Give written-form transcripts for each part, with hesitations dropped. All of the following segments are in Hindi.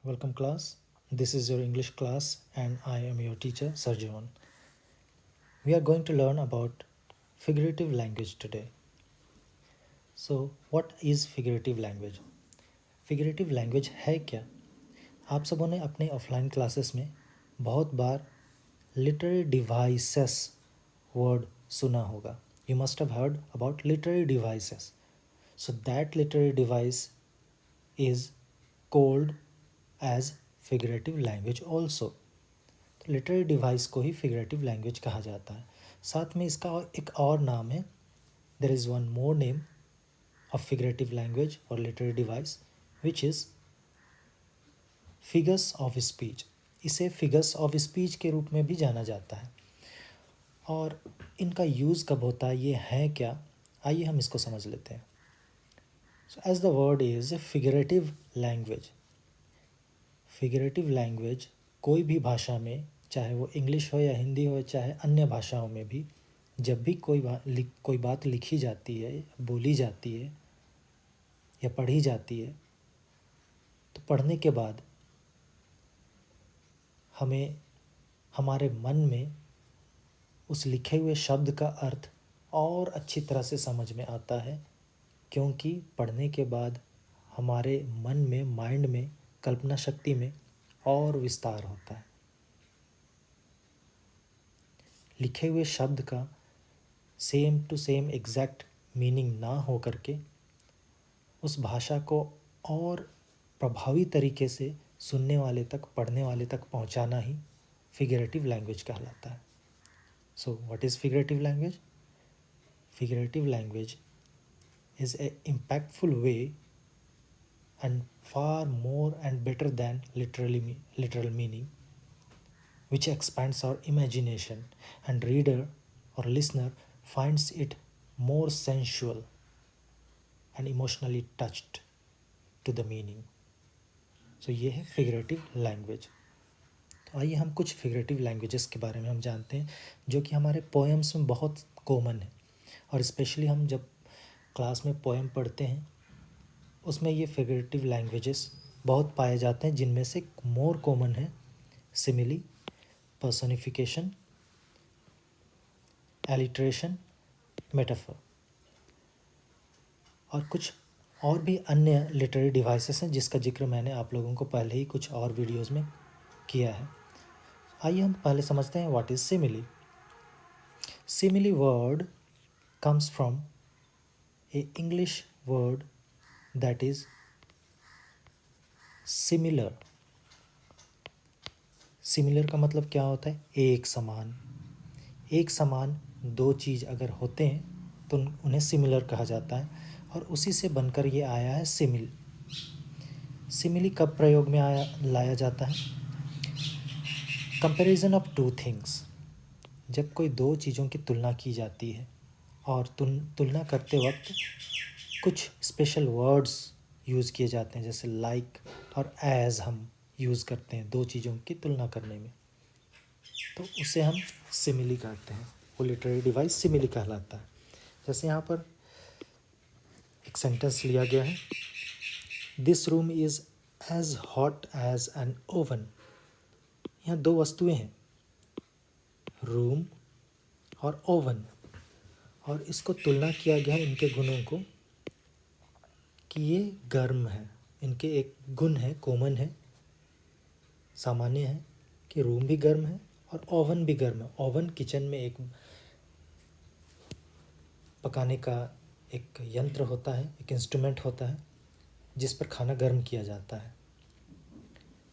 Welcome class. This is your English class and I am your teacher Sarjeevan. We are going to learn about figurative language today. So what is figurative language? Figurative language है क्या? आप सबों ने अपने ऑफलाइन क्लासेस में बहुत बार literary devices word सुना होगा. You must have heard about literary devices. So that literary device is called as figurative language also. तो लिटरेरी डिवाइस को ही फिगरेटिव लैंग्वेज कहा जाता है. साथ में इसका एक और नाम है. There is one more name of figurative language और literary device which is figures of speech. इसे फिगर्स ऑफ स्पीच के रूप में भी जाना जाता है. और इनका यूज़ कब होता है, ये है क्या, आइए हम इसको समझ लेते हैं. So as the word is figurative language. Figurative language कोई भी भाषा में, चाहे वो इंग्लिश हो या हिंदी हो, चाहे अन्य भाषाओं में भी, जब भी कोई बात लिखी जाती है, बोली जाती है या पढ़ी जाती है, तो पढ़ने के बाद हमें हमारे मन में उस लिखे हुए शब्द का अर्थ और अच्छी तरह से समझ में आता है, क्योंकि पढ़ने के बाद हमारे मन में, माइंड में, कल्पना शक्ति में और विस्तार होता है. लिखे हुए शब्द का same to same exact meaning ना हो करके उस भाषा को और प्रभावी तरीके से सुनने वाले तक, पढ़ने वाले तक पहुंचाना ही फिगरेटिव लैंग्वेज कहलाता है. So what is figurative language? Figurative language is a impactful way and far more and better than literal meaning, which expands our imagination and reader or listener finds it more sensual and emotionally touched to the meaning. So ये है फिगरेटिव लैंग्वेज. तो आइए हम कुछ फिगरेटिव लैंग्वेजेस के बारे में हम जानते हैं जो कि हमारे पोएम्स में बहुत कॉमन है. और स्पेशली हम जब क्लास में पोएम पढ़ते हैं उसमें ये फिगरेटिव लैंग्वेजेस बहुत पाए जाते हैं, जिनमें से मोर कॉमन है सिमिली, पर्सोनिफिकेशन, एलिट्रेशन, मेटाफर. और कुछ और भी अन्य लिटरेरी डिवाइसेस हैं जिसका जिक्र मैंने आप लोगों को पहले ही कुछ और वीडियोस में किया है. आइए हम पहले समझते हैं what is simile. Simile word comes from A English word that is similar. Similar का मतलब क्या होता है? एक समान. एक समान दो चीज़ अगर होते हैं तो उन्हें सिमिलर कहा जाता है, और उसी से बनकर ये आया है सिमिल. सिमिली कब प्रयोग में लाया जाता है? Comparison of two things. जब कोई दो चीज़ों की तुलना की जाती है और तुलना करते वक्त कुछ स्पेशल वर्ड्स यूज़ किए जाते हैं, जैसे लाइक और एज हम यूज़ करते हैं दो चीज़ों की तुलना करने में, तो उसे हम सिमिली कहते हैं. वो लिटरेरी डिवाइस सिमिली कहलाता है. जैसे यहाँ पर एक सेंटेंस लिया गया है, this room is as hot as an oven. यहाँ दो वस्तुएं हैं, रूम और ओवन, और इसको तुलना किया गया है इनके गुणों को कि ये गर्म है. इनके एक गुण है, कॉमन है, सामान्य है, कि रूम भी गर्म है और ओवन भी गर्म है. ओवन किचन में एक पकाने का एक यंत्र होता है, एक इंस्ट्रूमेंट होता है जिस पर खाना गर्म किया जाता है.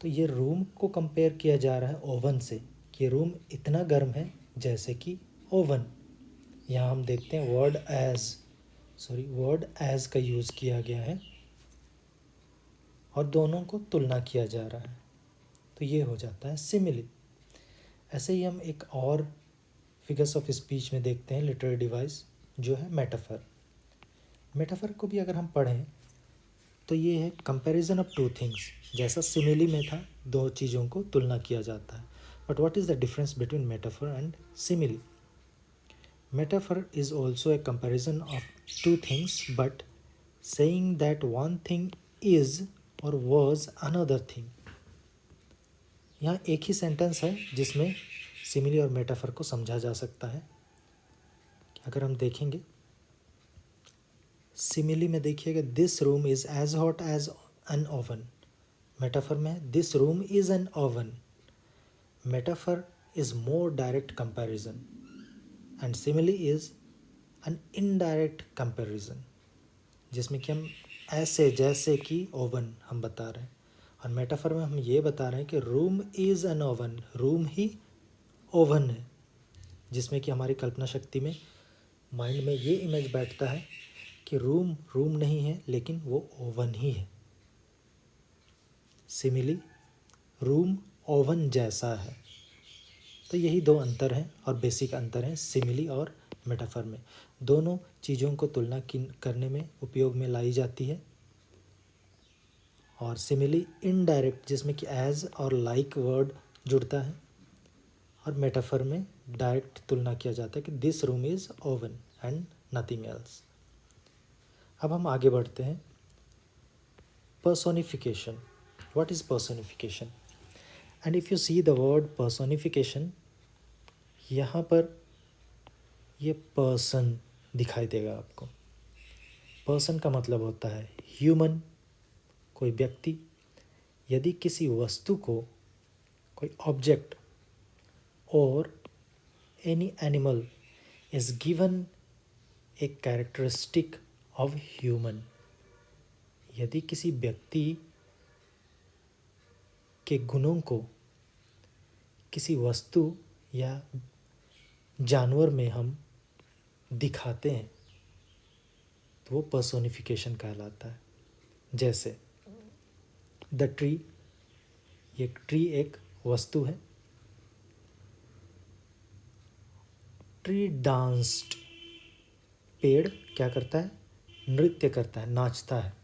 तो ये रूम को कंपेयर किया जा रहा है ओवन से, कि रूम इतना गर्म है जैसे कि ओवन. यहाँ हम देखते हैं वर्ड एज का यूज़ किया गया है और दोनों को तुलना किया जा रहा है, तो ये हो जाता है सिमिली. ऐसे ही हम एक और फिगर्स ऑफ स्पीच में देखते हैं लिटरेरी डिवाइस, जो है मेटाफर. मेटाफर को भी अगर हम पढ़ें तो ये है कंपैरिजन ऑफ टू थिंग्स. जैसा सिमिली में था, दो चीज़ों को तुलना किया जाता है. But what is the difference between metaphor and simile? Metaphor is also a comparison of two things, but saying that one thing is or was another thing. यहाँ एक ही सेंटेंस है जिसमें सिमिली और मेटाफर को समझा जा सकता है। अगर हम देखेंगे सिमिली में, देखिएगा this room is as hot as an oven. Metaphor में this room is an oven. Metaphor is more direct comparison and simile is an indirect comparison, जिसमें कि हम ऐसे जैसे कि ओवन हम बता रहे हैं, और मेटाफर में हम ये बता रहे हैं कि room is an oven, room he oven है, जिसमें कि हमारी कल्पना शक्ति में, माइंड में ये इमेज बैठता है कि रूम रूम नहीं है लेकिन वो ओवन ही है। सिमिली रूम ओवन जैसा है। तो यही दो अंतर हैं और बेसिक अंतर हैं सिमिली और मेटाफर में। दोनों चीज़ों को तुलना करने में उपयोग में लाई जाती है, और सिमिली इनडायरेक्ट जिसमें कि एज और लाइक वर्ड जुड़ता है, और मेटाफर में डायरेक्ट तुलना किया जाता है कि this room is oven and nothing else. अब हम आगे बढ़ते हैं। Personification, what is personification? And if you see the word personification, यहाँ पर ये पर्सन दिखाई देगा आपको। पर्सन का मतलब होता है ह्यूमन, कोई व्यक्ति। यदि किसी वस्तु को, कोई ऑब्जेक्ट और any animal is given a characteristic of human, यदि किसी व्यक्ति के गुणों को किसी वस्तु या जानवर में हम दिखाते हैं तो वो पर्सोनिफिकेशन कहलाता है। जैसे द ट्री, ये ट्री एक वस्तु है। ट्री डांस्ड, पेड़ क्या करता है? नृत्य करता है, नाचता है।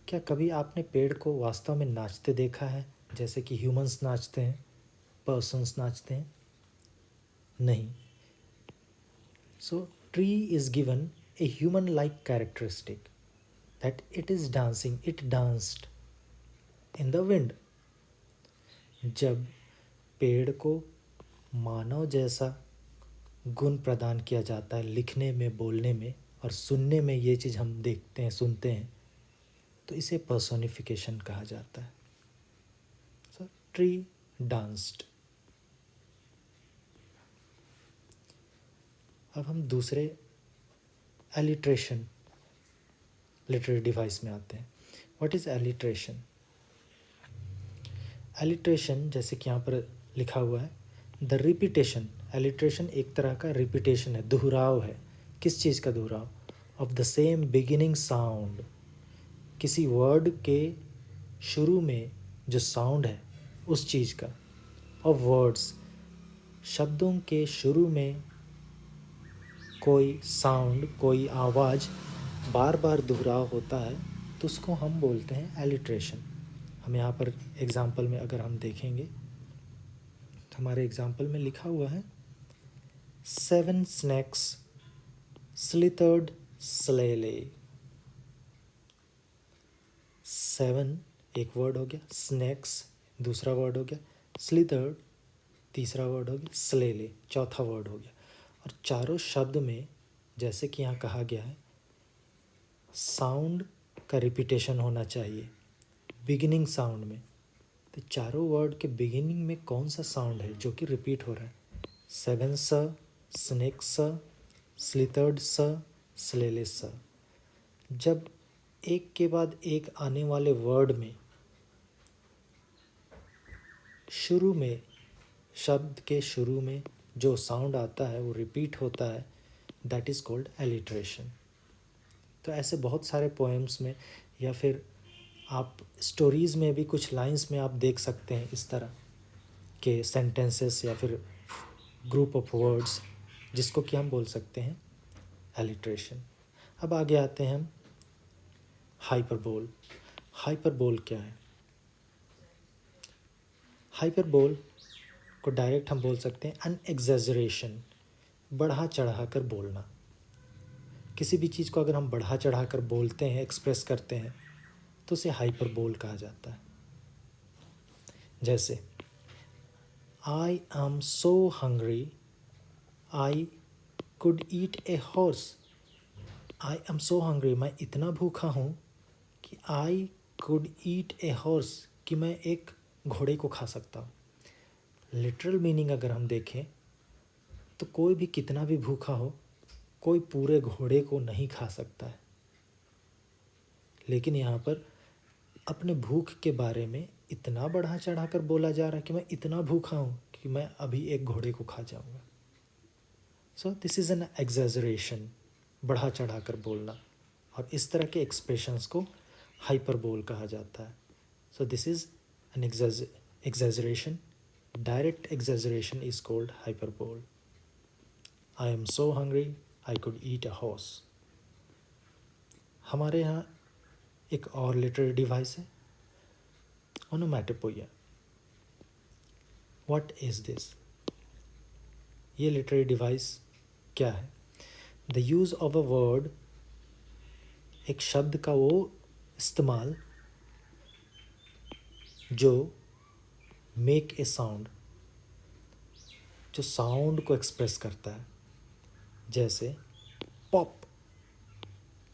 क्या कभी आपने पेड़ को वास्तव में नाचते देखा है, जैसे कि ह्यूमंस नाचते हैं, पर्सन्स नाचते हैं? नहीं। सो tree is given a human like characteristic that it is dancing, it danced in the wind. जब पेड़ को मानव जैसा गुण प्रदान किया जाता है लिखने में, बोलने में और सुनने में, ये चीज़ हम देखते हैं, सुनते हैं, तो इसे पर्सोनिफिकेशन कहा जाता है। सो ट्री डांस्ड। अब हम दूसरे एलिट्रेशन लिटरेरी डिवाइस में आते हैं। What is alliteration? एलिट्रेशन जैसे कि यहाँ पर लिखा हुआ है, द रिपीटेशन। एलिट्रेशन एक तरह का रिपीटेशन है, दोहराव है। किस चीज़ का दोहराव? Of the same beginning sound, किसी वर्ड के शुरू में जो साउंड है उस चीज़ का। ऑफ वर्ड्स, शब्दों के शुरू में कोई साउंड, कोई आवाज़ बार बार दोहराव होता है तो उसको हम बोलते हैं एलिट्रेशन। हम यहाँ पर एग्जाम्पल में अगर हम देखेंगे तो हमारे एग्जाम्पल में लिखा हुआ है 7 snakes slithered slowly। 7 एक वर्ड हो गया, snakes दूसरा वर्ड हो गया, slithered तीसरा वर्ड हो गया, slowly चौथा वर्ड हो गया। और चारों शब्द में जैसे कि यहाँ कहा गया है, साउंड का रिपीटेशन होना चाहिए बिगिनिंग साउंड में। तो चारों वर्ड के बिगिनिंग में कौन सा साउंड है जो कि रिपीट हो रहा है? 7 स, स्नेक स, स्लिथर्ड स, स्लेले स। जब एक के बाद एक आने वाले वर्ड में शुरू में, शब्द के शुरू में जो साउंड आता है वो रिपीट होता है, दैट इज़ कॉल्ड एलिट्रेशन। तो ऐसे बहुत सारे पोएम्स में या फिर आप स्टोरीज़ में भी कुछ लाइंस में आप देख सकते हैं इस तरह के सेंटेंसेस या फिर ग्रुप ऑफ वर्ड्स, जिसको कि हम बोल सकते हैं एलिट्रेशन। अब आगे आते हैं हम हाइपरबोल। हाइपरबोल क्या है? हाइपरबोल को डायरेक्ट हम बोल सकते हैं एन एग्जैजरेशन, बढ़ा चढ़ा कर बोलना। किसी भी चीज़ को अगर हम बढ़ा चढ़ा कर बोलते हैं, एक्सप्रेस करते हैं, तो उसे हाइपरबोल कहा जाता है। जैसे I am so hungry, I could eat a horse. I am so hungry, मैं इतना भूखा हूँ कि I could eat a horse, कि मैं एक घोड़े को खा सकता हूँ. लिटरल मीनिंग अगर हम देखें तो कोई भी कितना भी भूखा हो, कोई पूरे घोड़े को नहीं खा सकता है. लेकिन यहाँ पर अपने भूख के बारे में इतना बढ़ा चढ़ा कर बोला जा रहा है कि मैं इतना भूखा हूँ कि मैं अभी एक घोड़े को खा जाऊँगा. So this is an exaggeration, बढ़ा चढ़ा कर बोलना, और इस तरह के एक्सप्रेशंस को हाइपरबोल कहा जाता है. So this is an exaggeration. Direct exaggeration is called hyperbole. I am so hungry, I could eat a horse. हमारे यहाँ एक और लिटरेरी डिवाइस है, ओनोमैटोपोइया. What is this? ये लिटरेरी डिवाइस क्या है? The use of a word, एक शब्द का वो इस्तेमाल जो मेक ए साउंड, जो साउंड को एक्सप्रेस करता है. जैसे पॉप.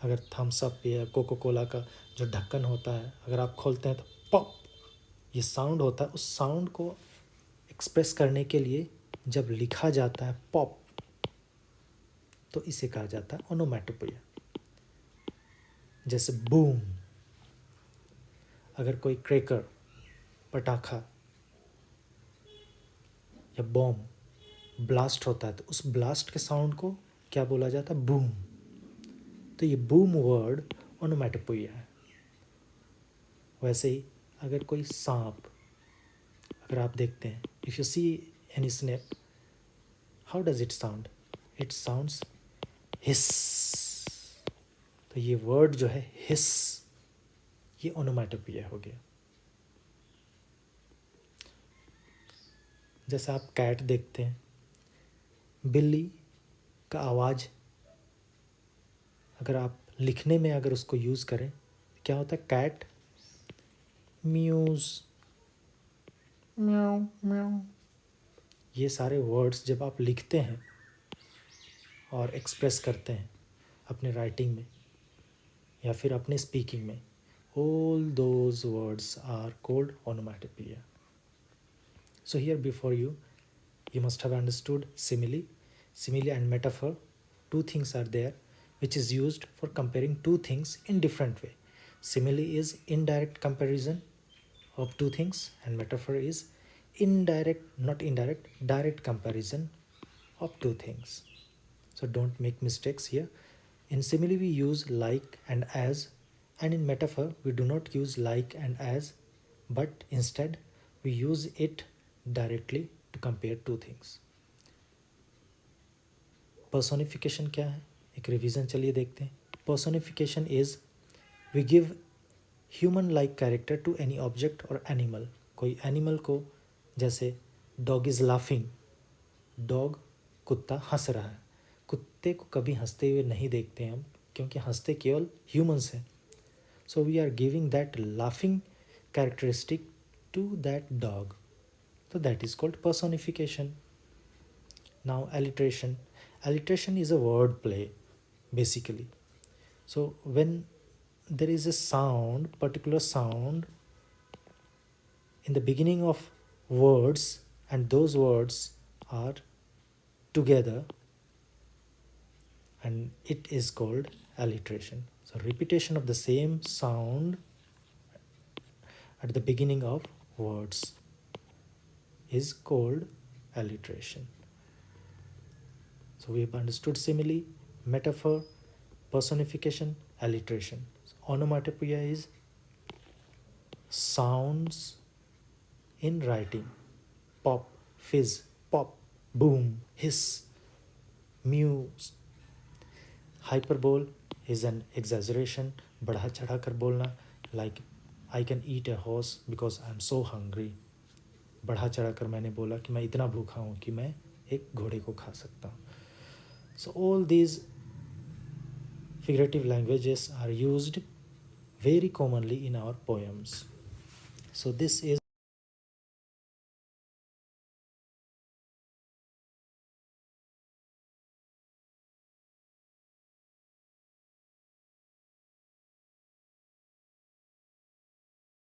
अगर थम्स अप या कोको कोला का जो ढक्कन होता है, अगर आप खोलते हैं तो पॉप ये साउंड होता है. उस साउंड को एक्सप्रेस करने के लिए जब लिखा जाता है पॉप, तो इसे कहा जाता है ओनोमैटोपोइया. जैसे बूम. अगर कोई क्रैकर, पटाखा या बॉम्ब ब्लास्ट होता है तो उस ब्लास्ट के साउंड को क्या बोला जाता है? बूम. तो ये बूम वर्ड ओनोमैटोपोइया है. वैसे ही अगर कोई सांप, अगर आप देखते हैं, if you see any snake, how does it sound? It sounds hiss. तो ये वर्ड जो है हिस, ये ओनोमैटोपोइया हो गया. जैसे आप कैट देखते हैं, बिल्ली का आवाज़ अगर आप लिखने में अगर उसको यूज़ करें, क्या होता है? कैट म्यूज़, म्याऊ म्याऊ. ये सारे वर्ड्स जब आप लिखते हैं और एक्सप्रेस करते हैं अपने राइटिंग में या फिर अपने स्पीकिंग में, all those words are called onomatopoeia. So here before you must have understood simile. Simile and metaphor, two things are there which is used for comparing two things in different way. Simile is indirect comparison of two things, and metaphor is direct comparison of two things. So don't make mistakes here. In simile we use like and as, and in metaphor we do not use like and as, but instead we use it directly to compare two things. Personification क्या है? एक रिवीजन चलिए देखते हैं. Personification is we give human like character to any object और एनिमल. कोई एनिमल को, जैसे डॉग इज़ लाफिंग, डॉग कुत्ता हंस रहा है. कुत्ते को कभी हंसते हुए नहीं देखते हम, क्योंकि हंसते केवल ह्यूमंस हैं. So we are giving that laughing characteristic to that dog. So that is called personification. Now alliteration. Alliteration is a word play basically. So when there is a sound, particular sound in the beginning of words, and those words are together, and it is called alliteration. So repetition of the same sound at the beginning of words is called alliteration. So we have understood simile, metaphor, personification, alliteration. So onomatopoeia is sounds in writing. Pop, fizz, pop, boom, hiss, mew. Hyperbole is an exaggeration, बढ़ा चढ़ा कर बोलना, like I can eat a horse because I am so hungry. बढ़ा चढ़ा कर मैंने बोला कि मैं इतना भूखा हूँ कि मैं एक घोड़े को खा सकता हूँ. So all these figurative languages are used very commonly in our poems. So this is